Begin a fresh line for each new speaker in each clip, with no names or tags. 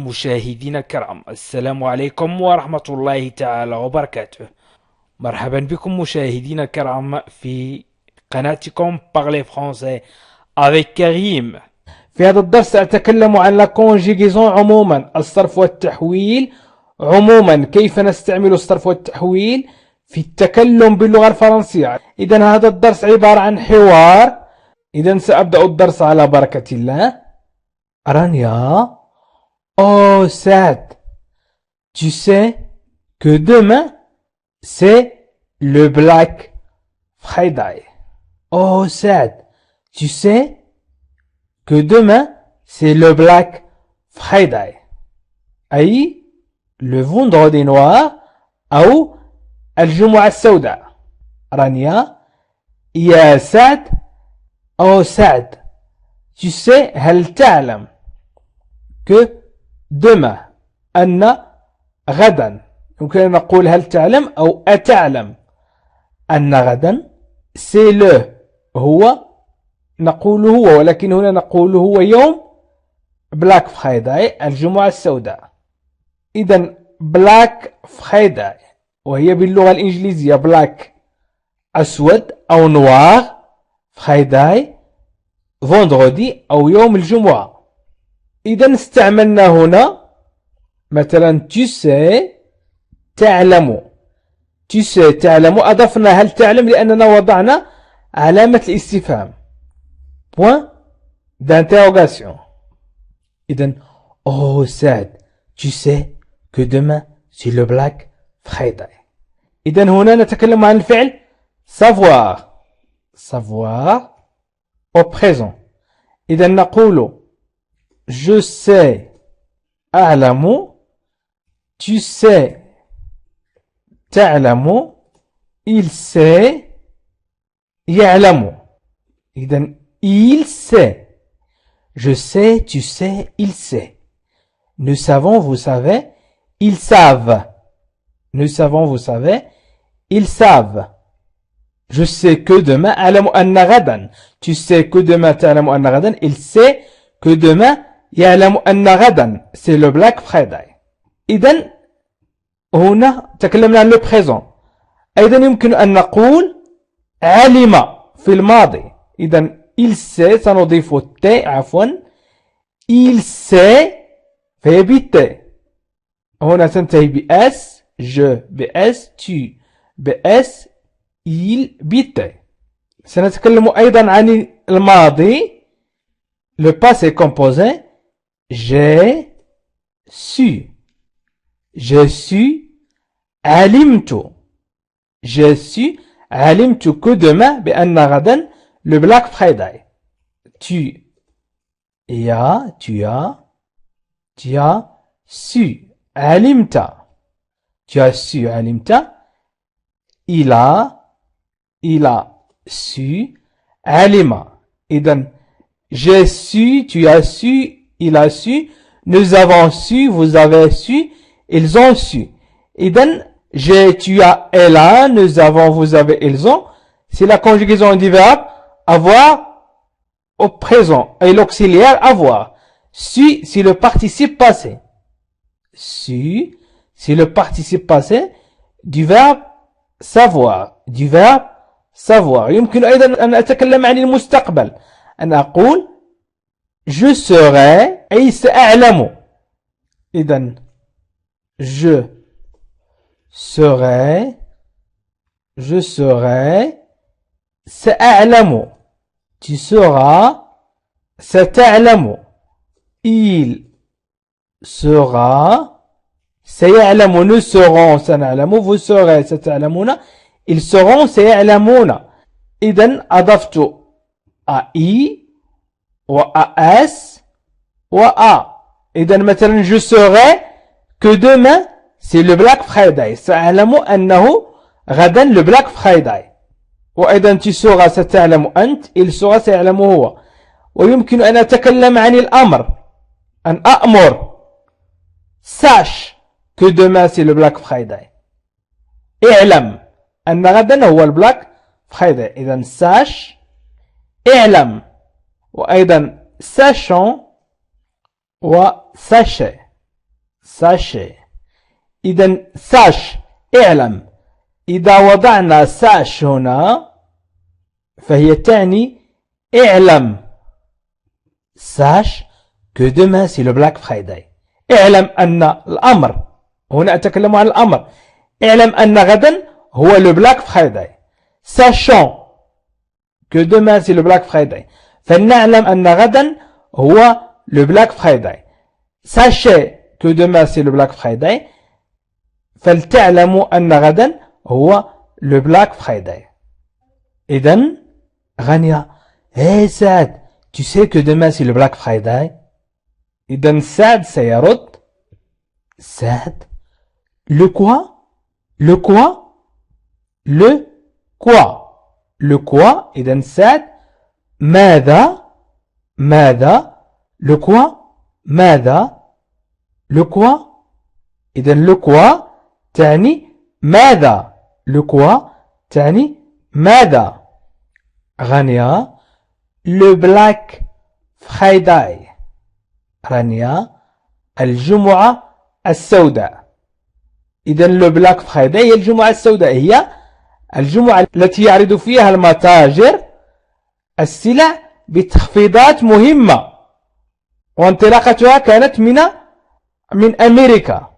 مشاهدينا الكرام، السلام عليكم ورحمة الله تعالى وبركاته. مرحبا بكم مشاهدينا الكرام في قناتكم Parler Français avec كريم. في هذا الدرس سأتكلم عن la conjugaison عموما، الصرف والتحويل عموما، كيف نستعمل الصرف والتحويل في التكلم باللغة الفرنسية. إذا هذا الدرس عبارة عن حوار. إذا سأبدأ الدرس على بركة الله. رانيا: Oh Sad, tu sais que demain c'est le Black Friday. Oh Sad, tu sais que demain c'est le Black Friday. أي le vendredi noir أو الجمعة السوداء. رانيا: يا سعد. Oh سعد, tu sais هل تعلم que demain أن غدا، يمكن أن نقول هل تعلم أو أتعلم أن غدا c'est le هو، نقول هو، ولكن هنا نقول هو يوم Black Friday الجمعة السوداء. إذن Black Friday وهي باللغة الإنجليزية Black أسود أو noir، Friday vendredi أو يوم الجمعة. إذا استعملنا هنا مثلا tu sais تعلم، tu sais تعلم، أضفنا هل تعلم لأننا وضعنا علامة الاستفهام point d'interrogation. إذا oh Sad, tu sais que demain c'est le Black Friday. إذا هنا نتكلم عن الفعل savoir، savoir au présent. إذا نقول je sais أعلم، tu sais تعلم، il sait يعلم. إذا il sait، je sais, tu sais, il sait. Nous savons, vous savez, ils savent. Nous savons, vous savez, ils savent. Je sais que demain أعلم أن غدا. Tu sais que demain تعلم أن غدا. Il sait que demain يعلم أن غدا. C'est le Black Friday. إذن هنا تكلمنا عن le présent. أيضا يمكن أن نقول علم في الماضي. إذن il sait سنضيف الت عفوا. il sait فهي بالت. هنا تنتهي بأس، je بأس، tu بأس، il بالت. سنتكلم أيضا عن الماضي le passé composé. j'ai su، j'ai su علمت، j'ai su علمت que demain بأن غدا le Black Friday. tu as su علمت، tu as su علمت. il a su علم. إذن j'ai su, tu as su, il a su, nous avons su, vous avez su, ils ont su. إذن j'ai, tu as, elle a, nous avons, vous avez, ils ont. C'est la conjugaison du verbe avoir au présent et l'auxiliaire avoir. Su, c'est le participe passé. Su, c'est le participe passé du verbe savoir، du verbe savoir. يمكن أيضا أن أتكلم عن المستقبل، أن أقول je serai أي سأعلم. إذن je serai سأعلم، tu seras ستعلم، il sera سيعلم، nous serons سنعلم، vous serez ستعلمون، ils seront سيعلمون. إذن أضفت أي وأس وأ. إذن مثلا je serai que demain c'est le Black Friday، سأعلم أنه غدا le Black Friday. وأيضا tu seras ستعلم أنت، il sera سيعلم هو. ويمكن أن أتكلم عن الأمر، أن أأمر sache que demain c'est le Black Friday. اعلم أن غدا هو البلاك فرايداي. إذا sache اعلم، وأيضا sachant و sachez. sachez. إذن sache اعلم. إذا وضعنا sache هنا فهي تعني اعلم. sache que demain c'est le Black Friday. اعلم أن الأمر، هنا أتكلم عن الأمر، اعلم أن غدا هو le Black Friday. sachant que demain c'est le Black Friday، فلنعلم أن غدا هو le Black Friday. sachez que demain c'est le Black Friday، فلتعلموا أن غدا هو le Black Friday. إذن غانيا hey سعد tu sais que demain c'est le Black Friday. إذن سعد سيرد سعد le quoi le quoi le quoi le quoi. إذن سعد ماذا ماذا le quoi ماذا le quoi. إذن le quoi تعني ماذا le quoi تعني ماذا. غانيا le Black Friday غانيا الجمعة السوداء. إذن le Black Friday هي الجمعة السوداء، هي الجمعة التي يعرض فيها المتاجر السلع بتخفيضات مهمة، وانطلاقتها كانت من أمريكا.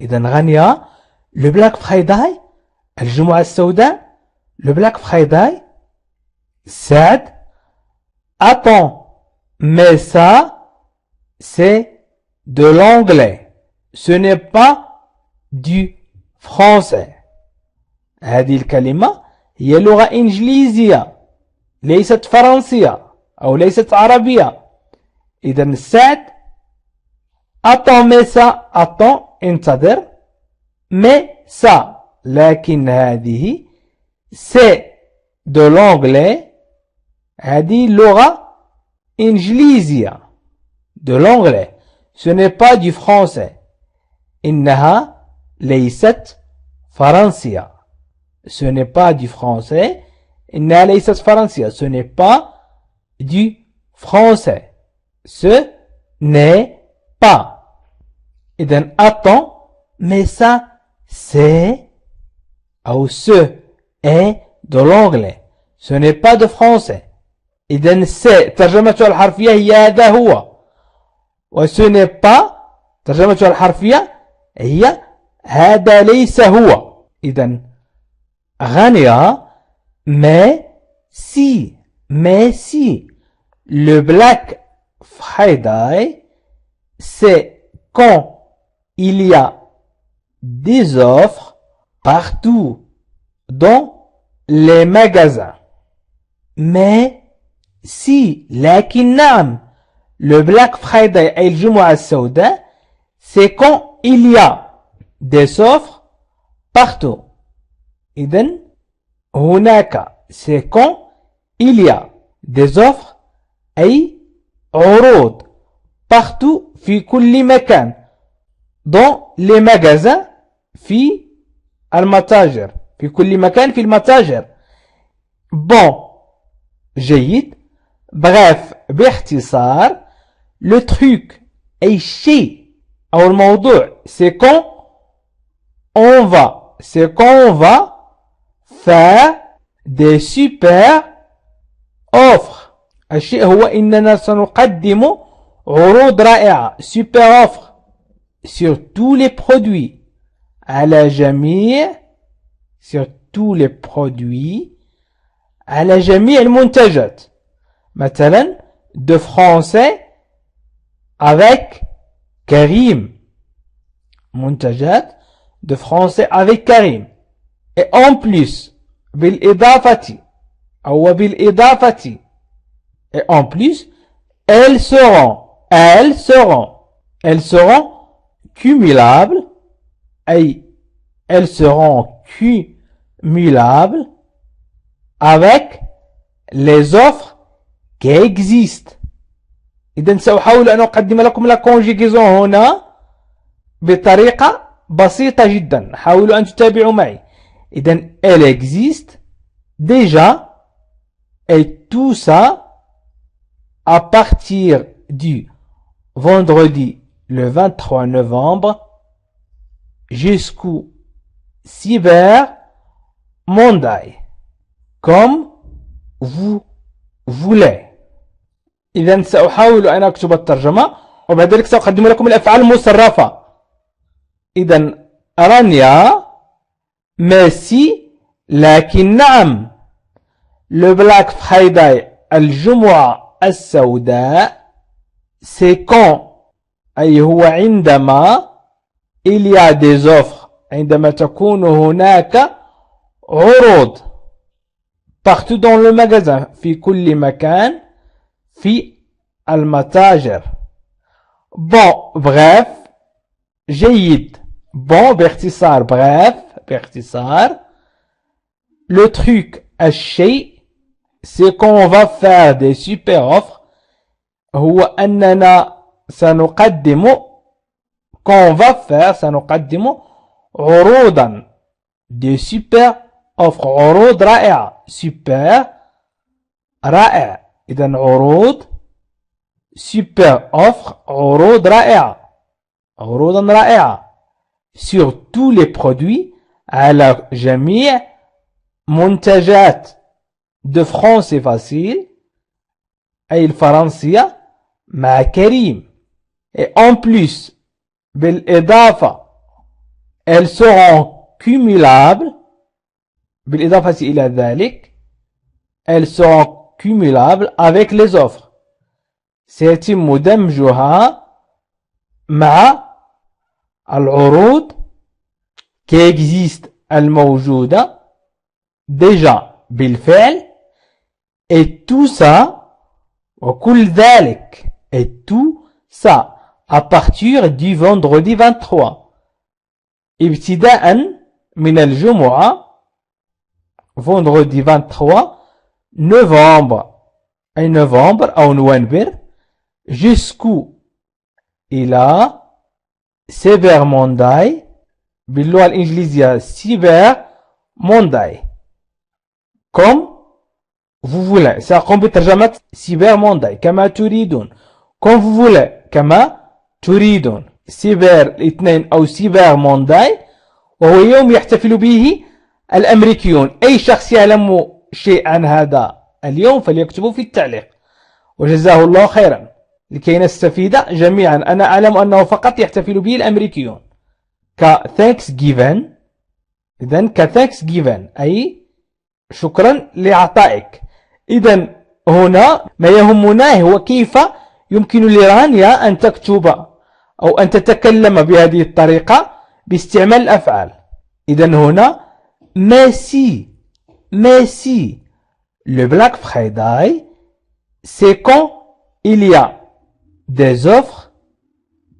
إذن غانيا le Black Friday الجمعة السوداء le Black Friday. سعد attends mais ça c'est de l'anglais, ce n'est pas du français. هذه الكلمة هي لغة إنجليزية ليست فرنسية أو ليست عربية. إذن سعد attends mais ça attends انتظر mais ça لكن هذه c'est de l'anglais هذه لغة إنجليزية de l'anglais, ce n'est pas du français. إنها ليست فرنسية. Ce n'est pas du français. إنها ليست فرنسية. Ce n'est pas du français. Ce n'est pas. إذن attends mais ça c'est أو ce est de l'anglais. Ce n'est pas de français. إذن c'est ترجمته الحرفية هي هذا هو، و ce n'est pas ترجمته الحرفية هي هذا ليس هو. إذن غانيا mais si le Black Friday c'est quand il y a des offres partout dans les magasins. mais si لكن نعم le Black Friday أي الجمعة السوداء c'est quand il y a des offres partout. إذن هناك c'est quand il y a des offres أي عروض partout في كل مكان dans les magasins في المتاجر في كل مكان في المتاجر. bon جيد. bref باختصار le truc أي الشيء أو الموضوع c'est quand on va faire des super offres. الشيء هو إننا سنقدم عروض رائعة super offres sur tous les produits على جميع sur tous les produits على جميع المنتجات. مثلا de français avec Karim. منتجات de français avec Karim. et en plus بالإضافة أو بالإضافة et en plus elles seront cumulables أي elles seront cumulables avec les offres qui existent. إذن سأحاول أن أقدم لكم لا كونجيغيزون هنا بطريقة بسيطة جدا، حاولوا أن تتابعوا معي. إذن elle existe déjà et tout ça à partir du vendredi le 23 novembre jusqu'au Cyber Monday comme vous voulez. إذا سأحاول أن أكتب الترجمة وبعد ذلك سأقدم لكم الأفعال المصرفة. إذا رانيا ميرسي لكن نعم. Le Black Friday الجمعة السوداء c'est quand أي هو عندما il y a des offres عندما تكون هناك عروض partout dans le magasin في كل مكان في المتاجر. Bon bref جيد bon باختصار bref باختصار. Le truc الشيء c'est qu'on va faire des super offres هو أننا سنقدم qu'on va faire سنقدم عروضا des super offres عروض رائعة super رائع. إذن عروض super offre عروض رائعة عروضا رائعة sur tous les produits على جميع منتجات de France facile أي الفرنسية مع كريم. et en plus بالإضافة elles seront cumulables بالإضافة إلى ذلك elles seront cumulables avec les offres سيتم دمجها مع العروض qui existe الموجودة déjà بالفعل et tout ça وكل ذلك et tout ça à partir du vendredi 23 ابتداء من الجمعة vendredi 23 novembre أي نوفمبر أو نوفمبر jusqu'où إلى سيبر مونداي باللغة الإنجليزية سيبر مونداي comme vous voulez. سأقوم بترجمة سيبر مونداي كما تريدون comme vous voulez كما تريدون. سيبر الاثنين أو سيبر مونداي وهو يوم يحتفل به الأمريكيون. أي شخص يعلم شيء عن هذا اليوم فليكتبوا في التعليق وجزاه الله خيرا لكي نستفيد جميعا. أنا أعلم أنه فقط يحتفل به الأمريكيون كThanksgiving. إذن كThanksgiving أي شكرا لعطائك. إذن هنا ما يهمنا هو كيف يمكن لرانيا أن تكتب أو أن تتكلم بهذه الطريقة باستعمال الأفعال. إذن هنا merci merci. Le Black Friday c'est quand il y a des offres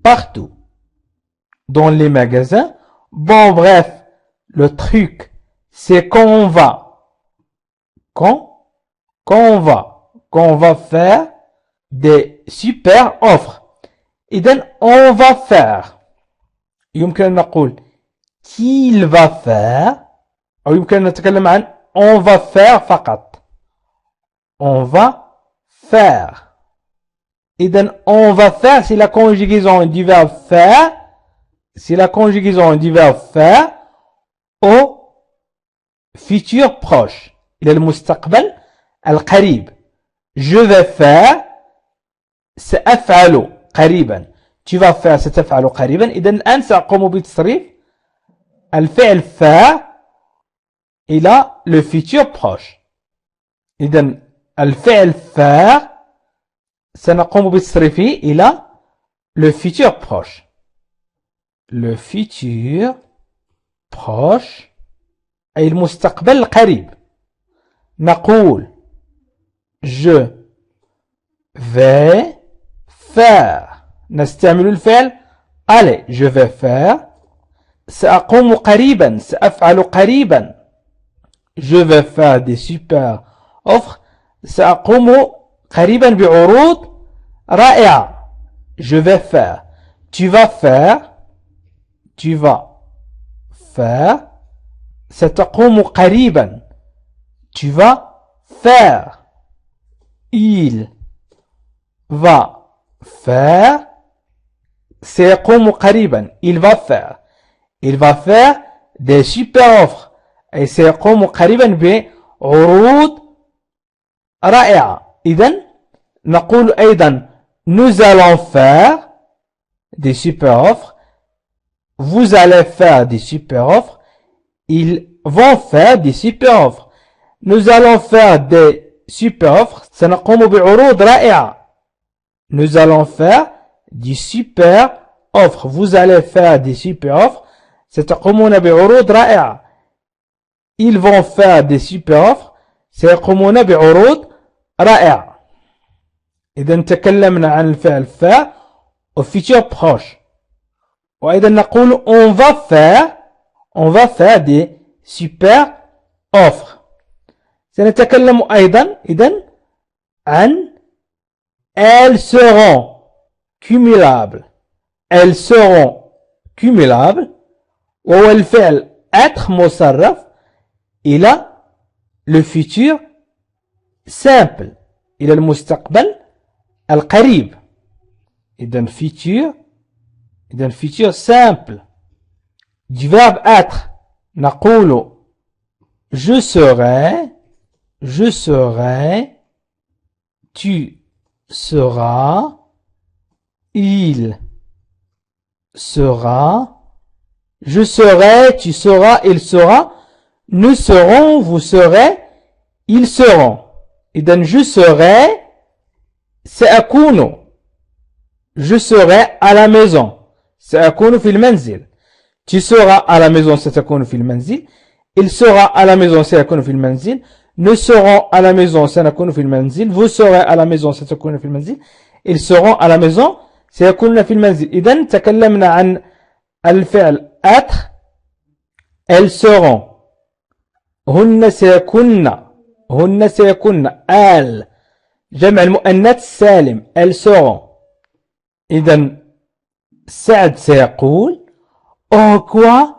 partout dans les magasins. Bon bref le truc c'est quand on va qu'on va faire des super offres. إذن on va faire يمكن أن نقول qu'il va faire أو يمكن أن نتكلم عن on va faire فقط on va faire. إذن on va faire c'est la conjugaison du verbe faire c'est la conjugaison du verbe faire au futur proche إلى المستقبل القريب. je vais faire سأفعل قريبا tu vas faire ستفعل قريبا. إذن الآن سأقوم بتصريف الفعل faire إلى le futur proche. إذن الفعل faire سنقوم بتصريفه إلى le futur proche. le futur proche أي المستقبل القريب. نقول je vais faire نستعمل الفعل allez je vais faire. سأقوم قريبا سأفعل قريبا je vais faire des super offres سأقوم قريبا بعروض رائعة je vais faire. tu vas faire ستقوم قريبا tu vas faire. il va faire سيقوم قريبا. Il va faire. Il va faire des super offres. أي سيقوم قريبا بعروض رائعة. إذن نقول أيضا nous allons faire des super offres. Vous allez faire des super offres. Ils vont faire des super offres. Nous allons faire des super offres. سنقوم بعروض رائعة. Nous allons faire des super offres. Vous allez faire des super offres. ستقومون بعروض رائعة. Ils vont faire des super offres. سيقومون بعروض رائعة. إذا تكلمنا عن الفعل faire au futur proche. وأيضا نقول on va faire des super offres. سنتكلم أيضا إذن عن elles seront cumulables. Elles seront cumulables. وهو الفعل être مصرف إلى le futur simple. إلى المستقبل القريب. إذن futur simple. Du verbe être نقول je serai, tu seras, il sera, je serai, tu seras, il sera, nous serons, vous serez, ils seront. إذن je serai سأكون. Je serai à la maison. سأكون في المنزل. Tu seras à la maison ستكون في المنزل. Il sera à la maison سيكون في المنزل. Nous serons à la maison سنكون في المنزل. Vous serez à la maison ستكون في المنزل. Ils seront à la maison سيكونون في المنزل. إذن تكلمنا عن الفعل être. Elles seront. هن سيكون. elles. جمع المؤنث السالم. Elles seront. إذن سعد سيقول oh quoi?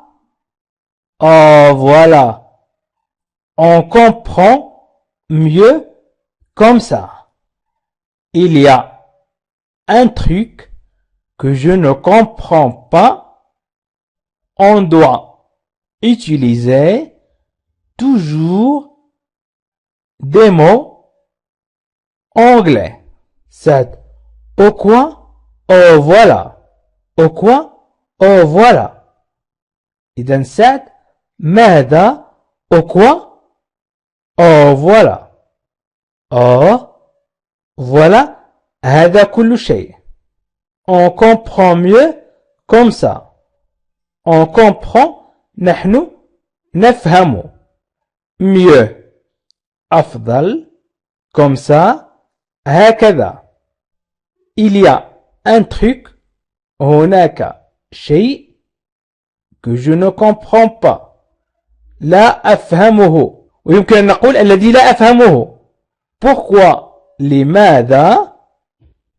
Oh voilà. On comprend mieux comme ça. Il y a un truc que je ne comprends pas. On doit utiliser toujours des mots anglais. C'est au quoi? Oh voilà. Au quoi? Oh voilà. إذن سعد ماذا؟ au quoi? Oh voilà. Oh voilà. هذا كل شيء. On comprend mieux comme ça. On comprend. نحن نفهم. mieux. أفضل. comme ça. هكذا. Il y a un truc. هناك شيء que je ne comprends pas. لا أفهمه. ويمكن أن نقول الذي لا أفهمه. Pourquoi لماذا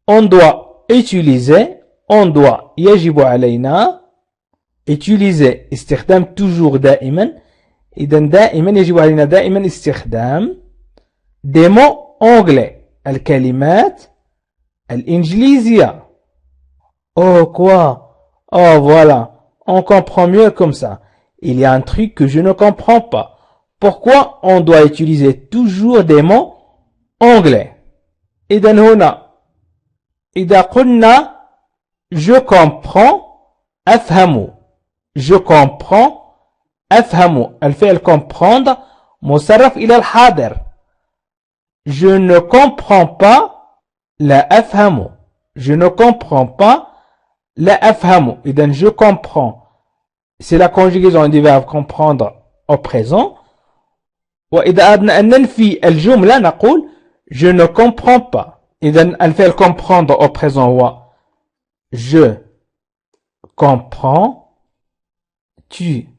on doit utiliser on doit يجب علينا utiliser استخدام toujours دائما. إذن دائما يجب علينا دائما استخدام des mots anglais. الكلمات الإنجليزية. Oh quoi? Oh voilà. On comprend mieux comme ça. Il y a un truc que je ne comprends pas. Pourquoi on doit utiliser toujours des mots anglais? إذن هنا إذا قلنا je comprends أفهم. Je comprends أفهم. الفعل comprendre مصرف إلى الحاضر. Je ne comprends pas لا أفهم. Je ne comprends pas لا أفهم. إذن je comprends. C'est la conjugaison du verbe comprendre au présent. وإذا أردنا أن ننفي الجملة نقول je ne comprends pas. إذن الفعل comprendre au présent هو je comprends, tu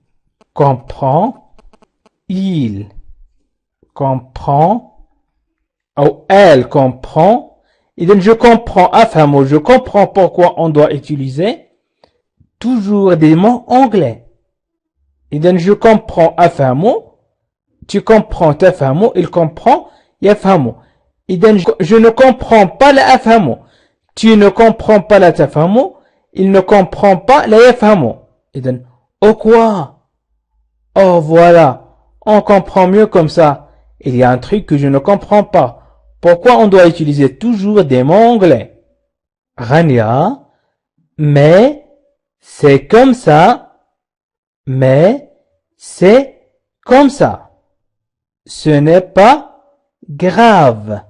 comprends, il comprend ou elle comprend. إذن je comprends أفهم. Je comprends pourquoi on doit utiliser toujours des mots anglais. إذن je comprends أفهم. Tu comprends تفهم. Il comprend يفهم. إذن je ne comprends pas لا أفهم. Tu ne comprends pas لا تفهم. il ne comprend pas لا يفهم إذن oh quoi oh voilà on comprend mieux comme ça il y a un truc que je ne comprends pas pourquoi on doit utiliser toujours des mots anglais غانيا mais c'est comme ça mais c'est comme ça ce n'est pas grave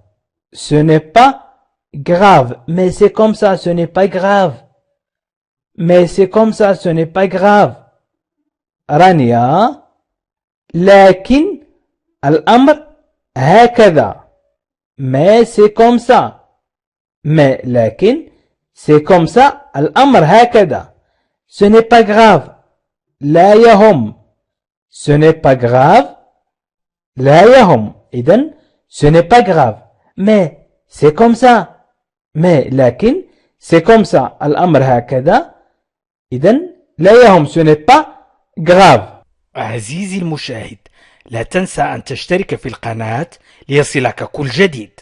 ce n'est pas grave mais c'est comme ça ce n'est pas grave mais c'est comme ça ce n'est pas grave رانيا لكن الأمر هكذا mais c'est comme ça mais لكن c'est comme ça الأمر هكذا ce n'est pas grave لا يهم ce n'est pas grave لا يهم إذن ce n'est pas grave mais c'est comme ça mais لكن c'est comme ça الأمر هكذا إذن لا يهم ce n'est pas grave
عزيزي المشاهد لا تنسى أن تشترك في القناة ليصلك كل جديد